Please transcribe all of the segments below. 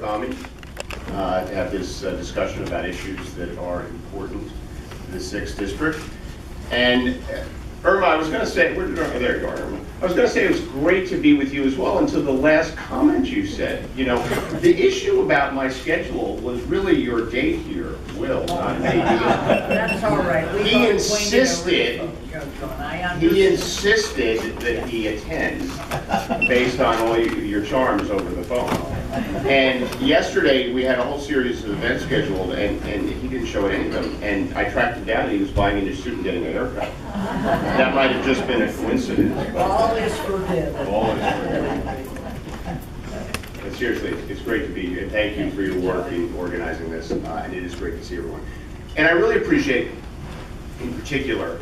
with Ami to have this discussion about issues that are important to the 6th District. And Irma, I was going to say, there you are, Irma. I was going to say it was great to be with you as well until the last comment you said. You know, the issue about my schedule was really your date here, Will, not me. That's all right. He insisted that he attend based on all your charms over the phone. And yesterday we had a whole series of events scheduled, and he didn't show at any of them. And I tracked him down, and he was buying a new suit and getting a haircut. That might have just been a coincidence. All is forgiven. All is forgiven. But seriously, it's great to be here. Thank you for your work in organizing this, and it is great to see everyone. And I really appreciate, in particular,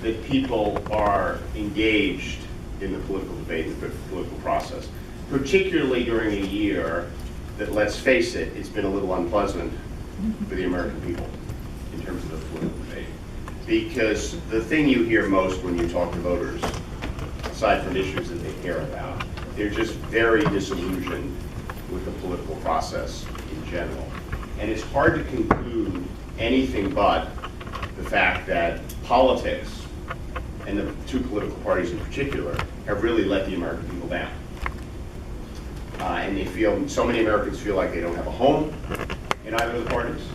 that people are engaged in the political debate and the political process, particularly during a year that, let's face it, it's been a little unpleasant for the American people in terms of the political debate. Because the thing you hear most when you talk to voters, aside from issues that they care about, they're just very disillusioned with the political process in general. And it's hard to conclude anything but the fact that politics, and the two political parties in particular, have really let the American people down. And they feel, so many Americans feel like they don't have a home in either of the parties,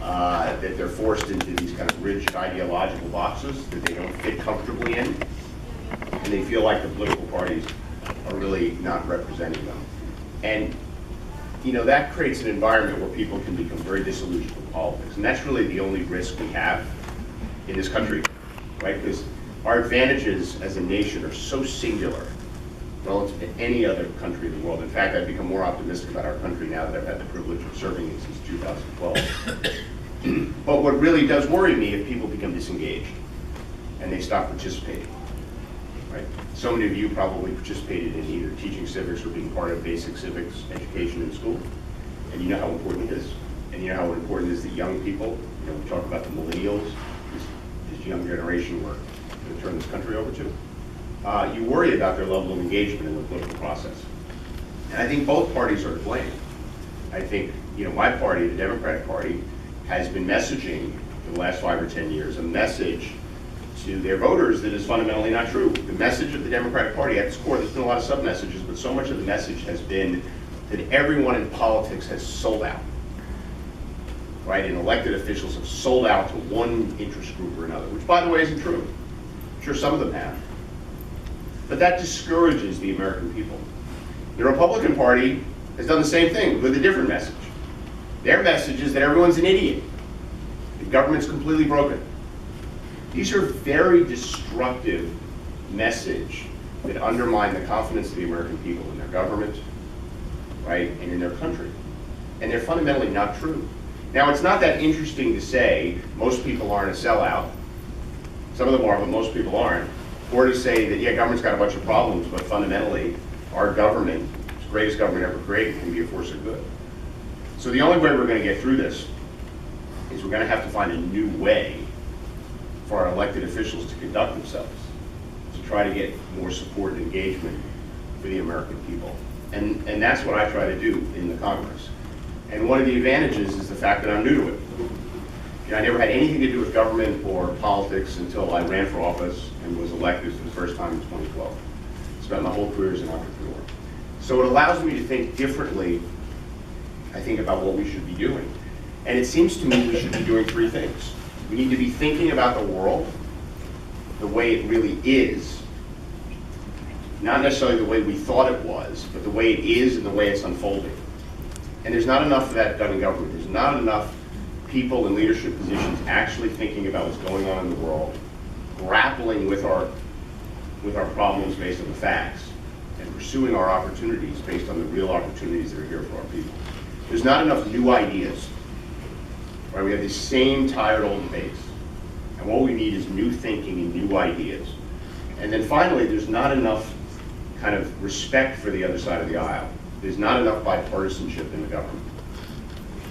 that they're forced into these kind of rigid ideological boxes that they don't fit comfortably in, and they feel like the political parties are really not representing them. And you know, that creates an environment where people can become very disillusioned with politics, and that's really the only risk we have in this country, right? Because our advantages as a nation are so singular relative to any other country in the world. In fact, I've become more optimistic about our country now that I've had the privilege of serving it since 2012. But what really does worry me if people become disengaged and they stop participating, right? So many of you probably participated in either teaching civics or being part of basic civics education in school, and you know how important it is. And you know how important it is that young people, you know, we talk about the millennials, this young generation we're going to turn this country over to. You worry about their level of engagement in the political process. And I think both parties are to blame. I think, you know, my party, the Democratic Party, has been messaging for the last 5 or 10 years a message to their voters that is fundamentally not true. The message of the Democratic Party at its core, there's been a lot of sub-messages, but so much of the message has been that everyone in politics has sold out, right? And elected officials have sold out to one interest group or another, which, by the way, isn't true. I'm sure some of them have. But that discourages the American people. The Republican Party has done the same thing with a different message. Their message is that everyone's an idiot. The government's completely broken. These are very destructive messages that undermine the confidence of the American people in their government, right, and in their country. And they're fundamentally not true. Now, it's not that interesting to say most people aren't a sellout. Some of them are, but most people aren't. Or to say that, yeah, government's got a bunch of problems, but fundamentally, our government, the greatest government ever created, can be a force of good. So the only way we're going to get through this is we're going to have to find a new way for our elected officials to conduct themselves, to try to get more support and engagement for the American people. And that's what I try to do in the Congress. And one of the advantages is the fact that I'm new to it. You know, I never had anything to do with government or politics until I ran for office and was elected for the first time in 2012. Spent my whole career as an entrepreneur. So it allows me to think differently, I think, about what we should be doing. And it seems to me we should be doing 3 things. We need to be thinking about the world the way it really is, not necessarily the way we thought it was, but the way it is and the way it's unfolding. And there's not enough of that done in government. There's not enough people in leadership positions actually thinking about what's going on in the world, grappling with our problems based on the facts, and pursuing our opportunities based on the real opportunities that are here for our people. There's not enough new ideas. Right? We have these same tired old debates. And what we need is new thinking and new ideas. And then finally, there's not enough kind of respect for the other side of the aisle. There's not enough bipartisanship in the government.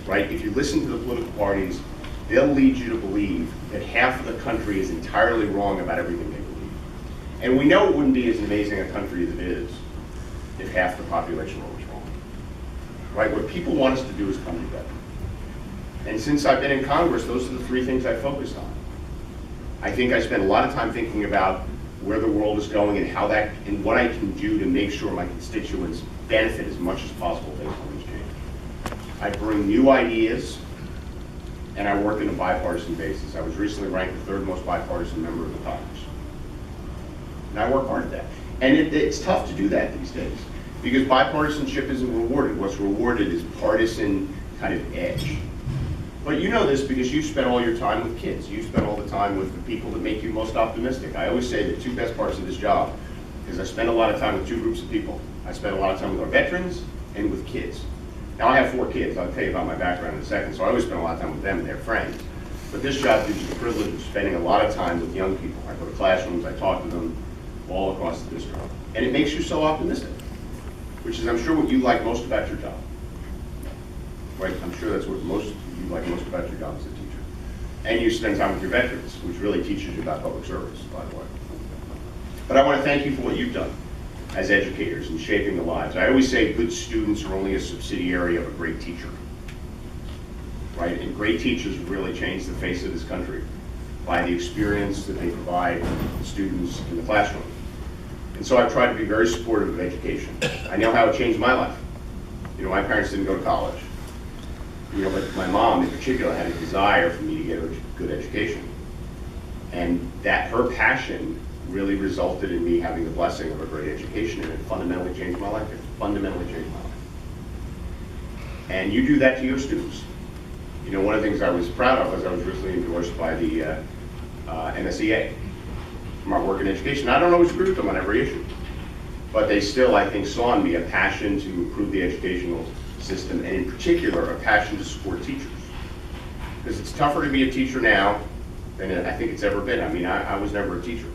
Right? If you listen to the political parties, they'll lead you to believe that half of the country is entirely wrong about everything they believe. And we know it wouldn't be as amazing a country as it is if half the population were always wrong. right? What people want us to do is come together. And since I've been in Congress, those are the three things I focused on. I think I spent a lot of time thinking about where the world is going and how that, and what I can do to make sure my constituents benefit as much as possible based on this change. I bring new ideas, and I work on a bipartisan basis. I was recently ranked the third most bipartisan member of the Congress. And I work hard at that. And it's tough to do that these days, because bipartisanship isn't rewarded. What's rewarded is partisan kind of edge. But you know this because you spent all your time with kids. You spent all the time with the people that make you most optimistic. I always say the two best parts of this job is I spend a lot of time with two groups of people. I spend a lot of time with our veterans and with kids. Now I have 4 kids. I'll tell you about my background in a second. So I always spend a lot of time with them and their friends. But this job gives you the privilege of spending a lot of time with young people. I go to classrooms, I talk to them all across the district. And it makes you so optimistic, which is, I'm sure, what you like most about your job. Right? I'm sure that's what you like most about your job as a teacher. And you spend time with your veterans, which really teaches you about public service, by the way. But I want to thank you for what you've done as educators in shaping the lives. I always say good students are only a subsidiary of a great teacher. Right? And great teachers really change the face of this country by the experience that they provide students in the classroom. And so I've tried to be very supportive of education. I know how it changed my life. You know, my parents didn't go to college. You know, but my mom in particular had a desire for me to get a good education. And that her passion really resulted in me having the blessing of a great education, and it fundamentally changed my life. It fundamentally changed my life. And you do that to your students. You know, one of the things I was proud of was I was recently endorsed by the NSEA for my work in education. I don't always agree with them on every issue, but they still, I think, saw in me a passion to improve the educational system, and in particular, a passion to support teachers. Because it's tougher to be a teacher now than I think it's ever been. I mean, I was never a teacher.